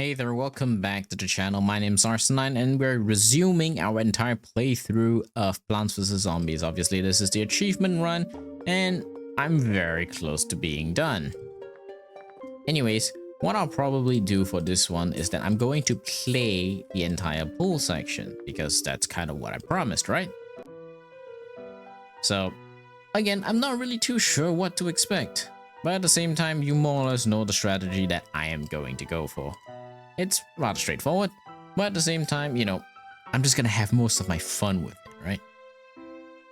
Hey there, welcome back to the channel. My name's Arsenine and we're resuming our entire playthrough of Plants vs Zombies. Obviously, this is the achievement run and I'm very close to being done. Anyways, what I'll probably do for this one is that I'm going to play the entire pool section because that's kind of what I promised, right? So, again, I'm not really too sure what to expect, but at the same time, you more or less know the strategy that I am going to go for. It's rather straightforward, but at the same time, you know, I'm just gonna have most of my fun with it, right?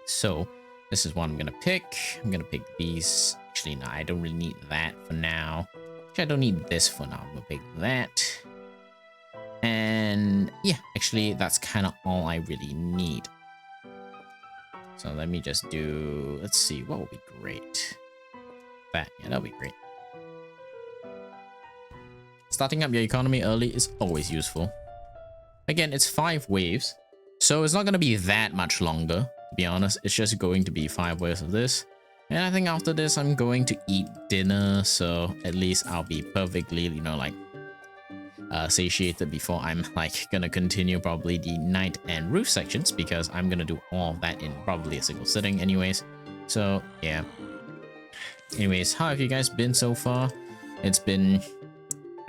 So this is what I'm gonna pick. I'm gonna pick these. Actually, no, I don't really need that for now. Actually, I don't need this for now. I'm gonna pick that. And yeah, actually, that's kind of all I really need. So let me just do, let's see, what would be great? That, yeah, that'll be great. Starting up your economy early is always useful. Again, it's 5 waves, so it's not going to be that much longer, to be honest. It's just going to be 5 waves of this. And I think after this, I'm going to eat dinner, so at least I'll be perfectly, you know, like, satiated before I'm, like, going to continue probably the night and roof sections, because I'm going to do all of that in probably a single sitting anyways. So, yeah. Anyways, how have you guys been so far? It's been...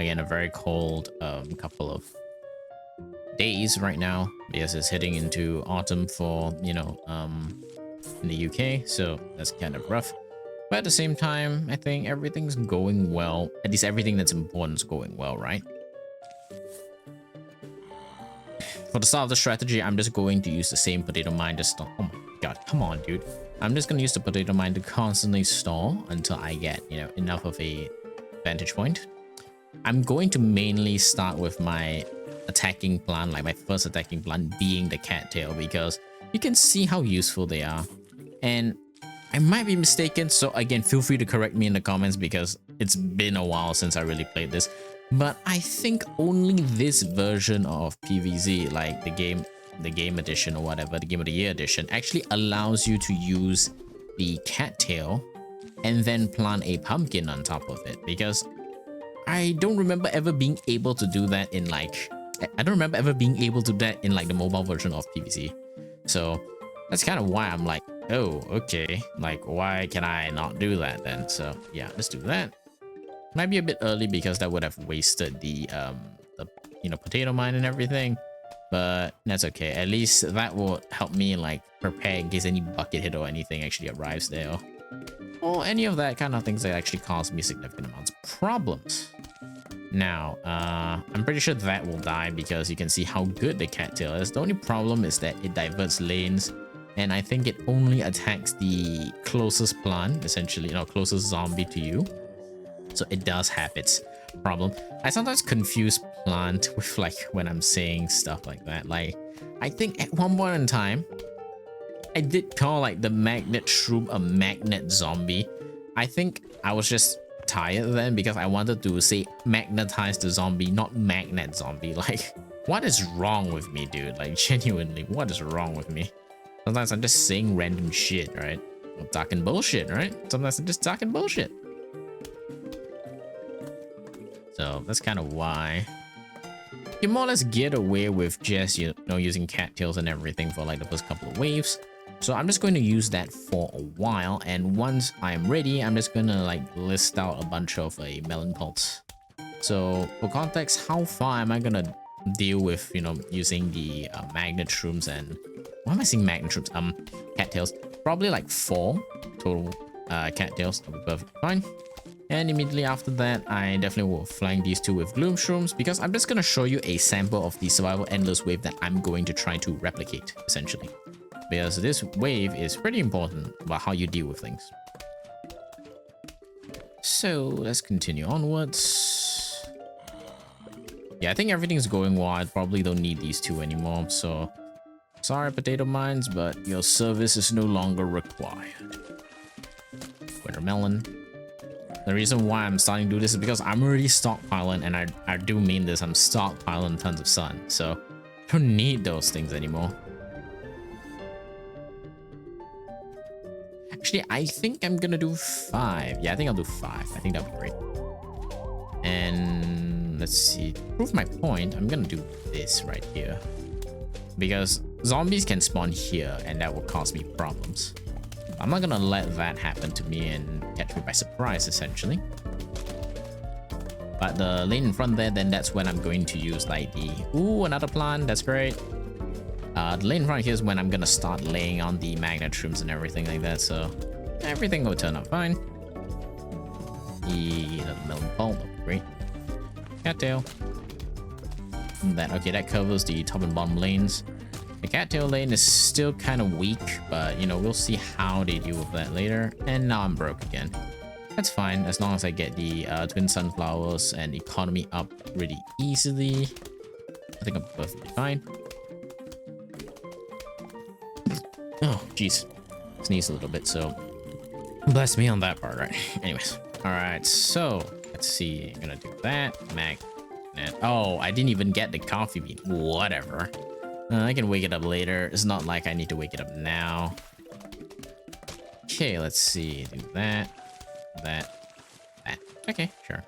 again, a very cold couple of days right now because it's heading into autumn for, you know, in the UK, so that's kind of rough. But at the same time, I think everything's going well. At least everything that's important is going well, right? For the start of the strategy, I'm just going to use the same potato mine to stall. Oh my god, come on, dude. I'm just going to use the potato mine to constantly stall until I get, you know, enough of a vantage point. I'm going to mainly start with my attacking plan, like my first attacking plan being the cattail, because you can see how useful they are. And I might be mistaken, so again, feel free to correct me in the comments because it's been a while since I really played this. But I think only this version of PvZ, like the game edition or whatever, the Game of the Year edition, actually allows you to use the cattail and then plant a pumpkin on top of it, because I don't remember ever being able to do that in like, I don't remember ever being able to do that in like the mobile version of PvZ. So that's kind of why I'm like, oh, okay, like why can I not do that then? So yeah, let's do that. Might be a bit early because that would have wasted the you know, potato mine and everything, but that's okay. At least that will help me like prepare in case any bucket hit or anything actually arrives there. Or any of that kind of things that actually cause me significant amounts of problems. Now, I'm pretty sure that will die because you can see how good the cattail is. The only problem is that it diverts lanes, and I think it only attacks the closest plant, essentially, you know, closest zombie to you. So it does have its problem. I sometimes confuse plant with like when I'm saying stuff like that. Like, I think at one point in time, I did call like the magnet shroom a magnet zombie. I think I was just tired then because I wanted to say magnetize the zombie, not magnet zombie. Like, what is wrong with me, dude? Like, genuinely, what is wrong with me? Sometimes I'm just saying random shit, right? I'm talking bullshit, right? Sometimes I'm just talking bullshit. So that's kind of why you more or less get away with just, you know, using cattails and everything for like the first couple of waves. So I'm just going to use that for a while, and once I'm ready, I'm just gonna like list out a bunch of melon pulse. So for context, how far am I gonna deal with, you know, using the magnet shrooms and why am I saying magnet shrooms? Cattails. Probably like 4 total cattails. That'll be perfectly fine. And immediately after that, I definitely will flank these 2 with gloom shrooms because I'm just gonna show you a sample of the survival endless wave that I'm going to try to replicate essentially. Because this wave is pretty important about how you deal with things. So let's continue onwards. Yeah, I think everything's going well. I probably don't need these 2 anymore. So sorry, potato mines, but your service is no longer required. Watermelon. The reason why I'm starting to do this is because I'm already stockpiling, and I do mean this. I'm stockpiling tons of sun, so I don't need those things anymore. Actually, I think I'm gonna do 5. Yeah, I think I'll do 5. I think that'll be great. And let's see. To prove my point, I'm gonna do this right here. Because zombies can spawn here and that will cause me problems. I'm not gonna let that happen to me and catch me by surprise, essentially. But the lane in front there, then that's when I'm going to use like the... Ooh, another plant, that's great. The lane in front here is when I'm gonna start laying on the magnet shrooms and everything like that, so everything will turn out fine. The melon bolt, great. Cattail. That, okay, that covers the top and bottom lanes. The cattail lane is still kind of weak, but you know, we'll see how they deal with that later. And now I'm broke again. That's fine, as long as I get the twin sunflowers and economy up really easily. I think I'm perfectly fine. Oh, jeez. Sneeze a little bit, so bless me on that part, right? Anyways. Alright, so let's see. I'm gonna do that. Magnet. Oh, I didn't even get the coffee bean. Whatever. I can wake it up later. It's not like I need to wake it up now. Okay, let's see. Do that. That. Okay, sure.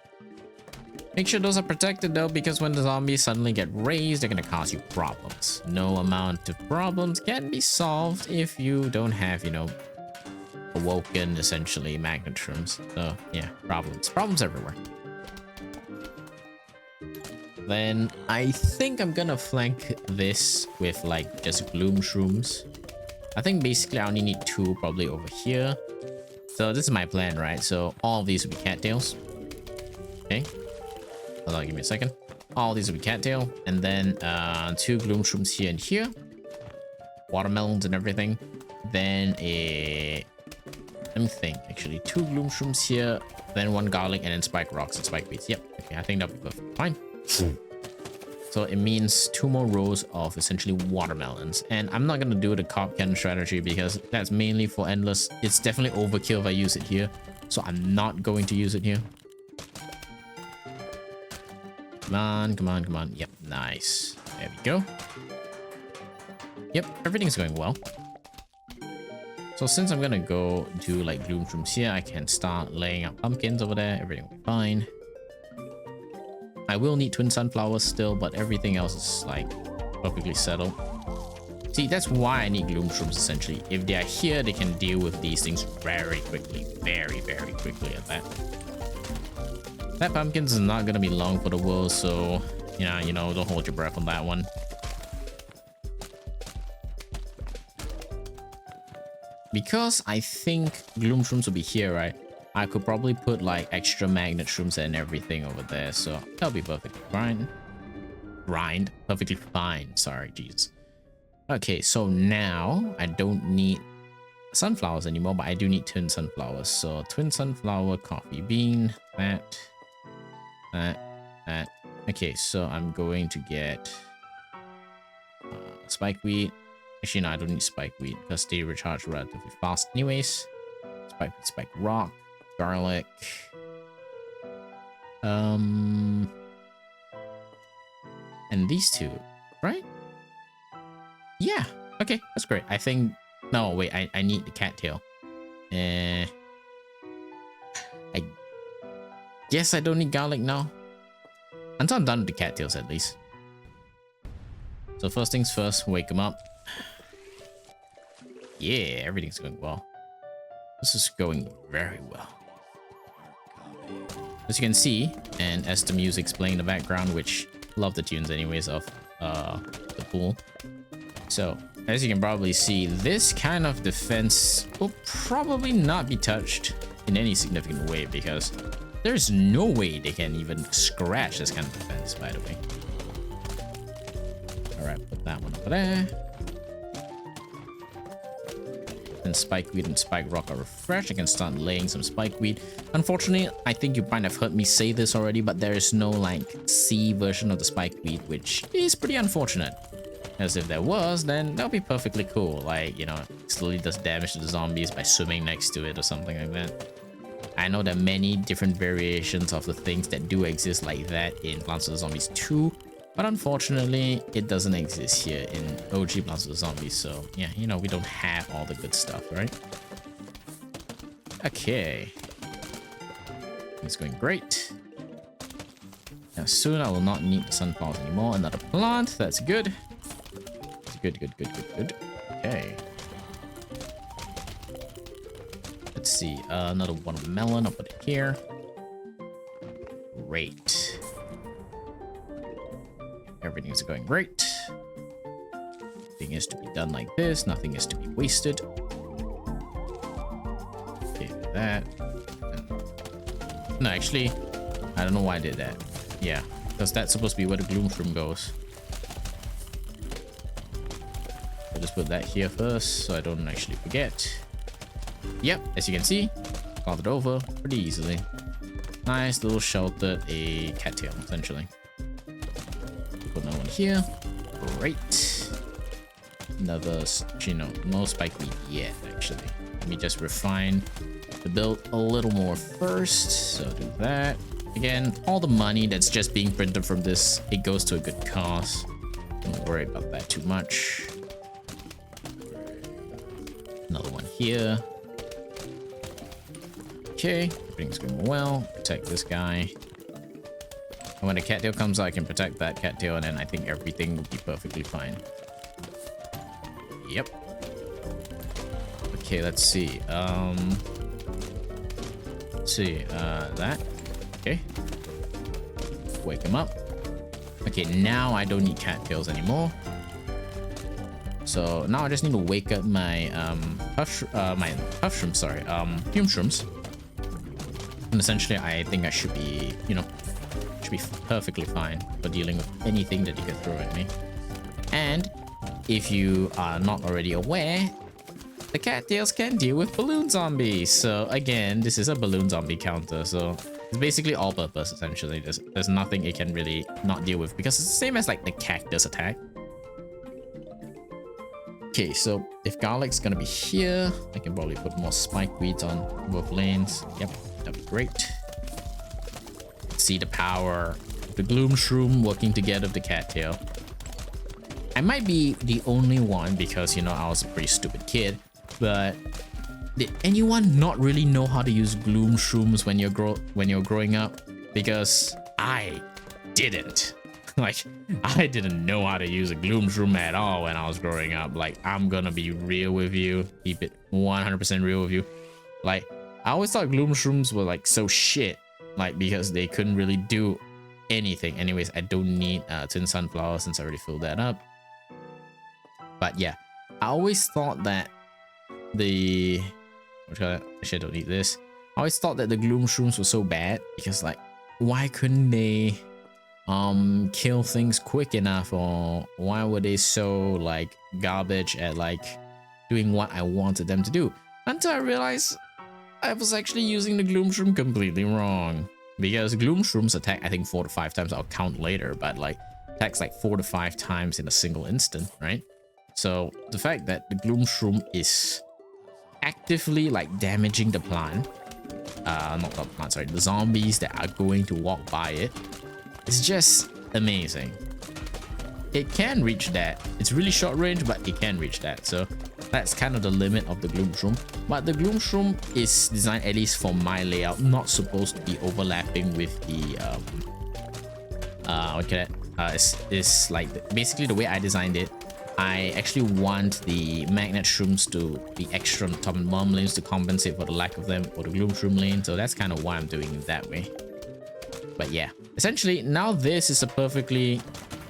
Make sure those are protected though, because when the zombies suddenly get raised, they're gonna cause you problems. No amount of problems can be solved if you don't have, you know, awoken, essentially, magnet shrooms. So, yeah, problems. Problems everywhere. Then, I think I'm gonna flank this with, like, just gloom shrooms. I think basically I only need 2 probably over here. So, this is my plan, right? So, all of these will be cattails. Okay. Hold on, give me a second. All these will be cattail. And then, 2 gloom shrooms here and here. Watermelons and everything. Then, let me think, actually. 2 gloom shrooms here, then 1 garlic, and then spike rocks and spike beets. Yep, okay, I think that'll be perfect. Fine. So it means 2 more rows of essentially watermelons. And I'm not gonna do the cop cannon strategy because that's mainly for endless. It's definitely overkill if I use it here. So I'm not going to use it here. Come on, come on, come on. Yep, nice. There we go. Yep, everything's going well. So since I'm gonna go do like gloom shrooms here, I can start laying out pumpkins over there. Everything will be fine. I will need twin sunflowers still, but everything else is like perfectly settled. See, that's why I need gloom shrooms essentially. If they are here, they can deal with these things very quickly. Very, very quickly at that. That pumpkins is not gonna be long for the world, so yeah, you know, don't hold your breath on that one. Because I think gloom shrooms will be here, right? I could probably put like extra magnet shrooms and everything over there, so that'll be perfectly fine. Perfectly fine. Sorry, jeez. Okay, so now I don't need sunflowers anymore, but I do need twin sunflowers. So twin sunflower, coffee bean, that. Okay, so I'm going to get spikeweed. Actually, no, I don't need spikeweed because they recharge relatively fast anyways. Spike rock, garlic. And these 2, right? Yeah, okay, that's great. I think... No, wait, I need the cattail. I guess I don't need garlic now. Until I'm done with the cattails, at least. So first things first, wake them up. Yeah, everything's going well. This is going very well. As you can see, and as the music's playing in the background, which love the tunes anyways of the pool. So, as you can probably see, this kind of defense will probably not be touched in any significant way because there's no way they can even scratch this kind of defense, by the way. Alright, put that one over there. And spikeweed and spike rock are refreshed. I can start laying some spikeweed. Unfortunately, I think you might have heard me say this already, but there is no like C version of the spikeweed, which is pretty unfortunate. As if there was, then that would be perfectly cool. Like, you know, slowly does damage to the zombies by swimming next to it or something like that. I know there are many different variations of the things that do exist like that in Plants vs Zombies 2. But unfortunately, it doesn't exist here in OG Plants vs Zombies, so yeah, you know, we don't have all the good stuff, right? Okay. It's going great. soon I will not need the sunflowers anymore. Another plant. That's good. That's good. Okay. Let's see. Another watermelon. I'll put it here. Great. Everything's going great. Nothing is to be done like this. Nothing is to be wasted. Okay, do that. No, actually, I don't know why I did that. Yeah, because that's supposed to be where the gloom shroom goes. I'll just put that here first so I don't actually forget. Yep, as you can see, carved it over pretty easily. Nice little sheltered a cattail, essentially. Put another one here. Great. Another, no spike weed yet, actually. Let me just refine the build a little more first. So do that. Again, all the money that's just being printed from this, it goes to a good cause. Don't worry about that too much. Another one here. Okay, everything's going well. Protect this guy. And when the cattail comes out, I can protect that cattail, and then I think everything will be perfectly fine. Yep. Okay, let's see. Let's see. That. Okay. Wake him up. Okay, now I don't need cattails anymore. So now I just need to wake up my puff shrooms, sorry, fume shrooms. And essentially, I think I should be, should be perfectly fine for dealing with anything that you can throw at me. And if you are not already aware, the cattails can deal with balloon zombies. So again, this is a balloon zombie counter. So it's basically all purpose, essentially. There's nothing it can really not deal with because it's the same as like the cactus attack. Okay, so if garlic's gonna be here, I can probably put more spike weeds on both lanes. Yep, that'd be great. See the power of the gloom shroom working together with the cattail. I might be the only one because, I was a pretty stupid kid, but did anyone not really know how to use gloom shrooms when you're growing up? Because I didn't. Like, I didn't know how to use a gloom shroom at all when I was growing up. Like, I'm gonna be real with you. Keep it 100% real with you. Like, I always thought gloom shrooms were like so shit. Like, because they couldn't really do anything. Anyways, I don't need tin sunflower since I already filled that up. But yeah, I always thought that actually I don't need this. I always thought that the gloom shrooms were so bad because, like, why couldn't they kill things quick enough, or why were they so like garbage at like doing what I wanted them to do? Until I realized I was actually using the gloom shroom completely wrong, because gloom shrooms attack I think 4 to 5 times. I'll count later, but like attacks like 4 to 5 times in a single instant, right? So the fact that the gloom shroom is actively like damaging the plant, not the plant, sorry, the zombies that are going to walk by it, it's just amazing. It can reach that. It's really short range, but it can reach that. So that's kind of the limit of the gloom shroom. But the gloom shroom is designed, at least for my layout, not supposed to be overlapping with the it's like basically the way I designed it. I actually want the magnet shrooms to be extra on the top and bottom lanes to compensate for the lack of them for the gloom shroom lane. So that's kind of why I'm doing it that way. But yeah, essentially now this is a perfectly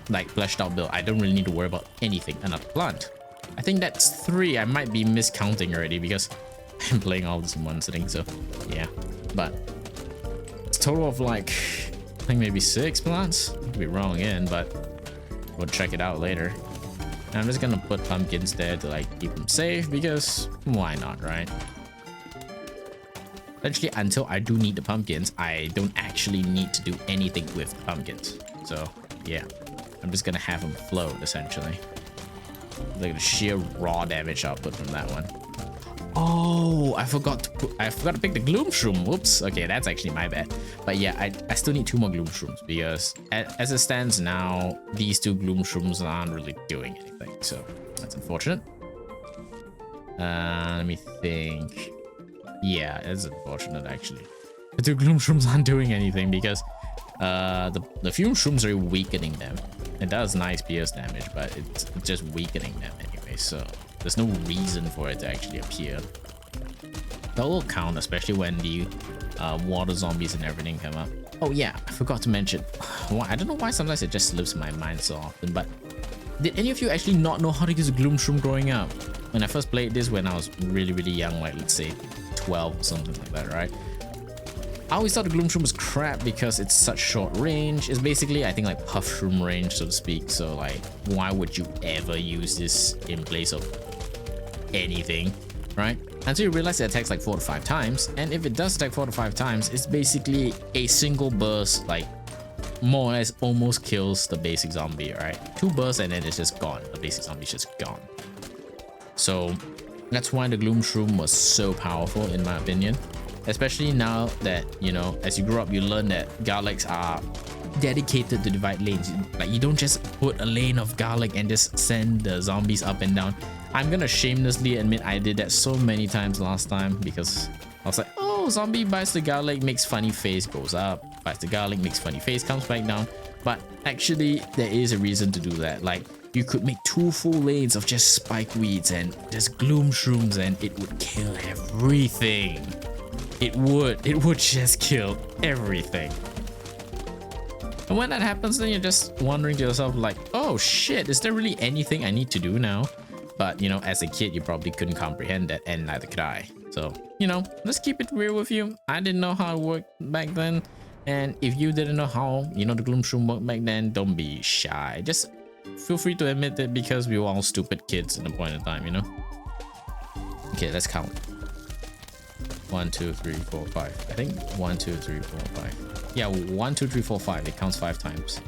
like fleshed out build. I don't really need to worry about anything. Another plant. I think that's 3. I might be miscounting already because I'm playing all this in one sitting. So yeah, but it's a total of like I think maybe 6 plants. I could be wrong again, but we'll check it out later. And I'm just gonna put pumpkins there to like keep them safe because why not, right? Essentially, until I do need the pumpkins, I don't actually need to do anything with the pumpkins. So yeah, I'm just gonna have them float essentially. Look at the sheer raw damage output from that one. Oh, I forgot to pick the gloom shroom. Whoops. Okay, that's actually my bad. But yeah, I still need 2 more gloom shrooms because as it stands now, these 2 gloom shrooms aren't really doing anything. So that's unfortunate. Let me think. Yeah, it's unfortunate actually. The 2 gloom shrooms aren't doing anything because The fume shrooms are weakening them. It does nice pierce damage, but it's just weakening them anyway, so there's no reason for it to actually appear. That will count, especially when the water zombies and everything come up. Oh yeah, I forgot to mention. I don't know why sometimes it just slips my mind so often, but did any of you actually not know how to use a gloom shroom growing up? When I first played this when I was really young, like let's say 12 or something like that, right? I always thought the gloom shroom was crap because it's such short range. It's basically, I think, like puff shroom range, so to speak. So like, why would you ever use this in place of anything, right? Until you realize it attacks like 4 to 5 times, and if it does attack 4 to 5 times, it's basically a single burst, like more or less almost kills the basic zombie, right? 2 bursts and then it's just gone. The basic zombie is just gone. So that's why the gloom shroom was so powerful, in my opinion. Especially now that, you know, as you grow up, you learn that garlics are dedicated to divide lanes. Like, you don't just put a lane of garlic and just send the zombies up and down. I'm gonna shamelessly admit I did that so many times last time because I was like, oh, zombie bites the garlic, makes funny face, goes up, bites the garlic, makes funny face, comes back down. But actually, there is a reason to do that. Like, you could make 2 full lanes of just spike weeds and just gloom shrooms, and it would kill everything. It would just kill everything. And when that happens, then you're just wondering to yourself like, oh shit, is there really anything I need to do now? But you know, as a kid, you probably couldn't comprehend that, and neither could I. So, you know, let's keep it real with you. I didn't know how it worked back then. And if you didn't know how, you know, the gloom shroom worked back then, don't be shy. Just feel free to admit it because we were all stupid kids at the point in time, you know? Okay, let's count. 1, 2, 3, 4, 5. I think 1, 2, 3, 4, 5. Yeah, 1, 2, 3, 4, 5. It counts 5 times.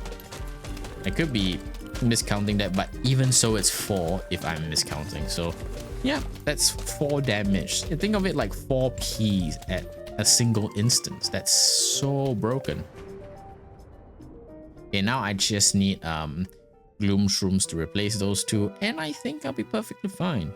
I could be miscounting that, but even so, it's 4 if I'm miscounting. So, yeah, that's 4 damage. Think of it like 4 Ps at a single instance. That's so broken. Okay, now I just need gloom shrooms to replace those 2, and I think I'll be perfectly fine.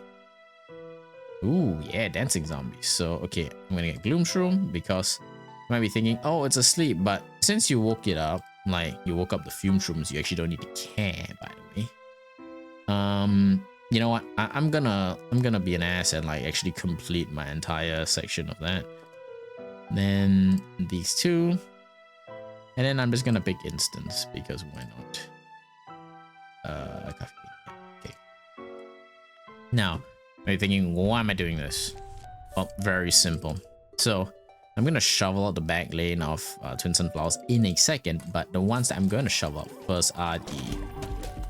Ooh, yeah, dancing zombies. So, okay, I'm gonna get gloom shroom because you might be thinking, oh, it's asleep. But since you woke it up, like you woke up the fume shrooms, you actually don't need to care, by the way. You know what? I'm gonna be an ass and like actually complete my entire section of that. Then these 2, and then I'm just gonna pick instance because why not? Okay. Now, are you thinking, why am I doing this? Well, very simple. So I'm gonna shovel out the back lane of twin sunflowers in a second, but the ones that I'm gonna shovel out first are the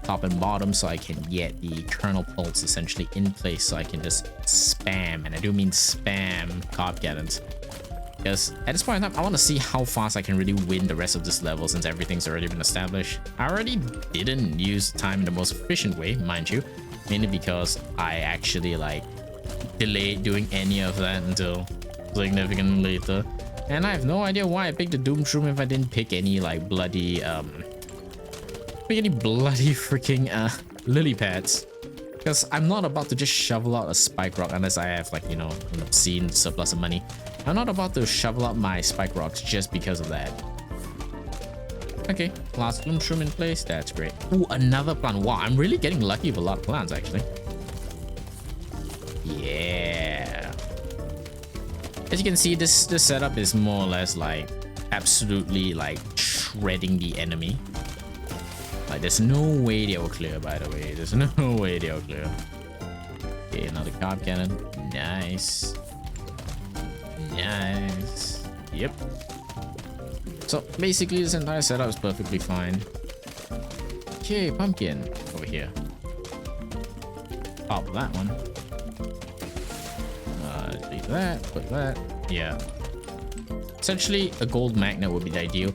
top and bottom, so I can get the kernel pulse essentially in place, so I can just spam, and I do mean spam, carb cannons. Because at this point in time, I want to see how fast I can really win the rest of this level since everything's already been established. I already didn't use time in the most efficient way, mind you, mainly because I actually like delayed doing any of that until significantly later. And I have no idea why I picked the Doom Shroom if I didn't pick any like bloody freaking lily pads. Because I'm not about to just shovel out a spike rock unless I have like, you know, an obscene surplus of money. I'm not about to shovel out my spike rocks just because of that. Okay, last gloom shroom in place. That's great. Ooh, another plant. Wow, I'm really getting lucky with a lot of plants actually. Yeah. As you can see, this setup is more or less like absolutely like shredding the enemy. Like there's no way they'll clear, by the way. There's no way they'll clear. Okay, another carb cannon. Nice. Nice. Yep. So basically this entire setup is perfectly fine. Okay, pumpkin over here. Pop that one. Leave that, put that. Yeah. Essentially a gold magnet would be the ideal.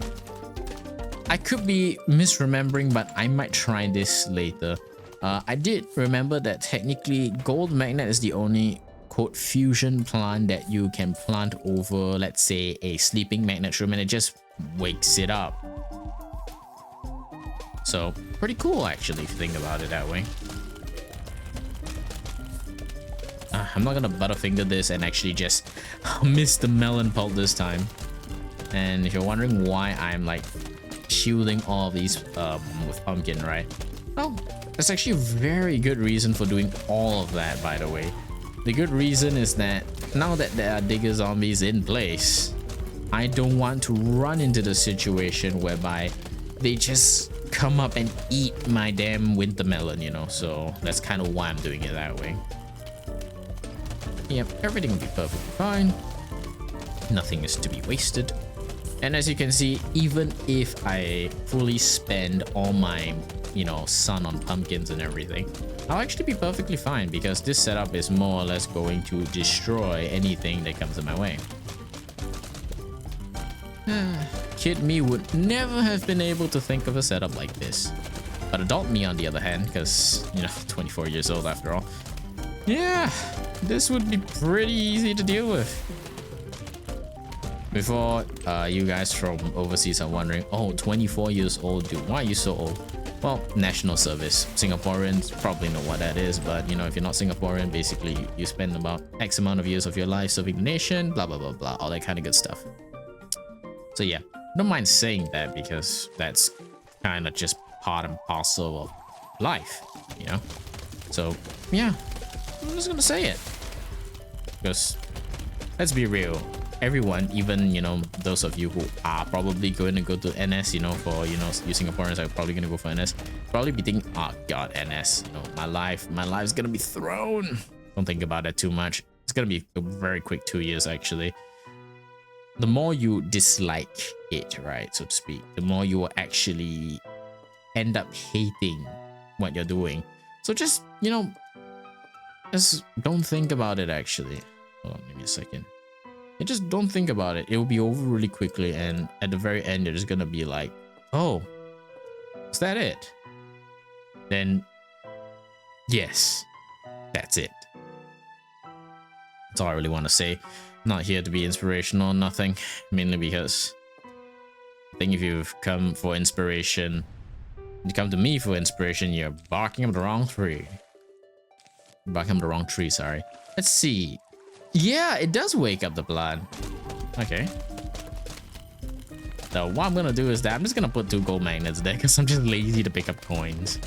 I could be misremembering, but I might try this later. I did remember that technically gold magnet is the only quote fusion plant that you can plant over, let's say, a sleeping magnet shroom, and it just wakes it up. So pretty cool actually if you think about it that way. I'm not gonna butterfinger this and actually just miss the melon pulp this time. And if you're wondering why I'm like shielding all of these with pumpkin, right? Oh, there's actually a very good reason for doing all of that, by the way. The good reason is that now that there are digger zombies in place, I don't want to run into the situation whereby they just come up and eat my damn winter melon, you know? So that's kind of why I'm doing it that way. Yep, everything will be perfectly fine. Nothing is to be wasted. And as you can see, even if I fully spend all my, you know, sun on pumpkins and everything, I'll actually be perfectly fine because this setup is more or less going to destroy anything that comes in my way. Kid me would never have been able to think of a setup like this. But adult me, on the other hand, because, you know, 24 years old after all, yeah, this would be pretty easy to deal with. Before you guys from overseas are wondering, oh, 24 years old, dude, why are you so old? Well, national service. Singaporeans probably know what that is, but you know, if you're not Singaporean, basically you spend about X amount of years of your life serving the nation, blah, blah, blah, blah, all that kind of good stuff. So yeah, don't mind saying that because that's kind of just part and parcel of life, you know? So yeah, I'm just gonna say it. Because let's be real, everyone, even, you know, those of you who are probably going to go to NS, you know, for, you know, you Singaporeans are probably going to go for NS, probably be thinking, oh god, NS, you know, my life's gonna be thrown. Don't think about it too much. It's gonna be a very quick 2 years actually. The more you dislike it, right, so to speak, the more you will actually end up hating what you're doing. So just, you know, just don't think about it actually. Hold on, give me a second. And just don't think about it. It will be over really quickly, and at the very end, it's gonna be like, oh, is that it? Then, yes, that's it. That's all I really want to say. Not here to be inspirational, nothing. Mainly because I think if you've come for inspiration, you come to me for inspiration, you're barking up the wrong tree. Barking up the wrong tree, sorry. Let's see. Yeah, it does wake up the blood. Okay. So what I'm gonna do is that I'm just gonna put 2 gold magnets there because I'm just lazy to pick up coins.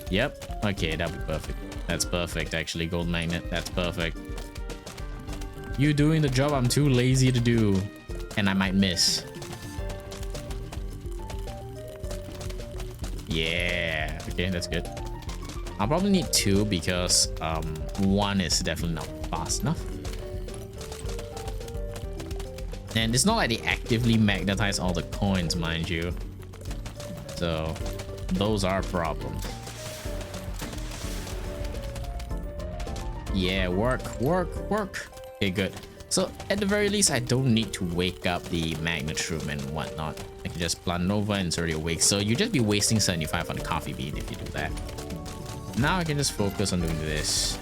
Yep. Okay, that'll be perfect. That's perfect, actually. Gold magnet. That's perfect. You doing the job I'm too lazy to do, and I might miss. Yeah. Okay, that's good. I'll probably need 2 because 1 is definitely not fast enough. And it's not like they actively magnetize all the coins, mind you. So those are problems. Yeah, work. Okay, good. So at the very least, I don't need to wake up the magnet room and whatnot. I can just plant it over and it's already awake. So you just be wasting 75 on the coffee bean if you do that. Now I can just focus on doing this.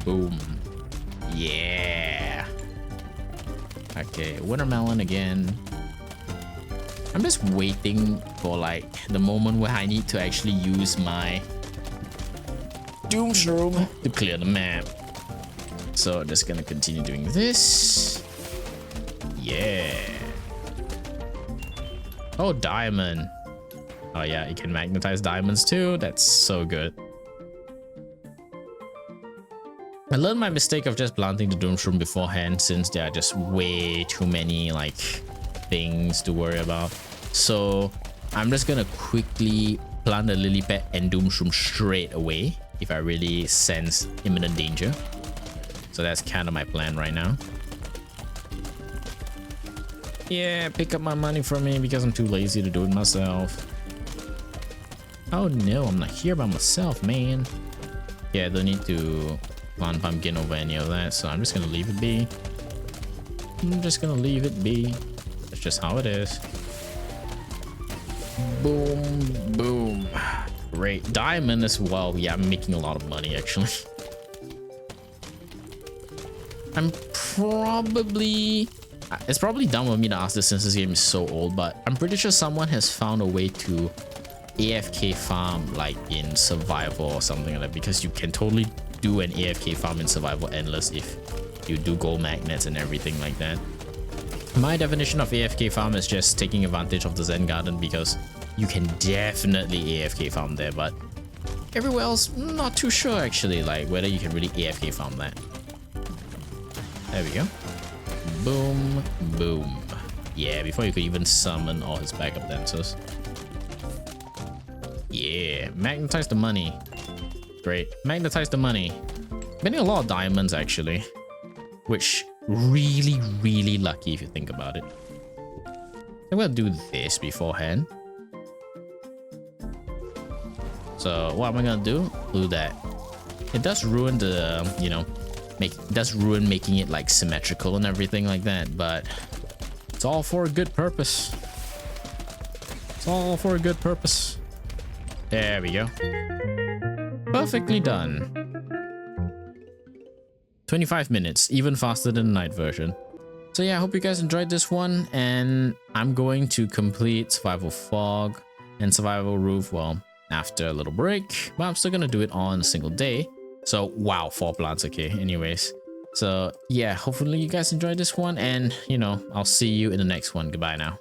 Boom. Yeah. Okay, watermelon again. I'm just waiting for like the moment where I need to actually use my doom shroom to clear the map. So just gonna continue doing this. Yeah. Oh, diamond. Oh yeah, you can magnetize diamonds too. That's so good. I learned my mistake of just planting the doom shroom beforehand, since there are just way too many like things to worry about. So I'm just gonna quickly plant the lily pad and doom shroom straight away if I really sense imminent danger. So that's kind of my plan right now. Yeah, pick up my money from me because I'm too lazy to do it myself. Oh no, I'm not here by myself, man. Yeah, I don't need to plant pumpkin over any of that, so I'm just gonna leave it be. That's just how it is. Boom, boom. Great. Diamond as well. Yeah, I'm making a lot of money actually. It's probably dumb of me to ask this since this game is so old, but I'm pretty sure someone has found a way to AFK farm like in survival or something like that, because you can totally do an AFK farm in survival endless if you do gold magnets and everything like that. My definition of AFK farm is just taking advantage of the Zen Garden, because you can definitely AFK farm there, but everywhere else, not too sure actually, like whether you can really AFK farm that. There we go. Boom, boom. Yeah, before you could even summon all his backup dancers. Yeah, magnetize the money. Great, magnetize the money. Getting a lot of diamonds actually, which really lucky if you think about it. I'm gonna do this beforehand. So what am I gonna do? Do that. It does ruin the, you know, making it like symmetrical and everything like that, but it's all for a good purpose. It's all for a good purpose. There we go. Perfectly done. 25 minutes, even faster than the night version. So yeah, I hope you guys enjoyed this one, and I'm going to complete Survival Fog and Survival Roof, well, after a little break, but I'm still gonna do it on a single day. So wow, 4 plants, okay, anyways. So yeah, hopefully you guys enjoyed this one, and you know, I'll see you in the next one. Goodbye now.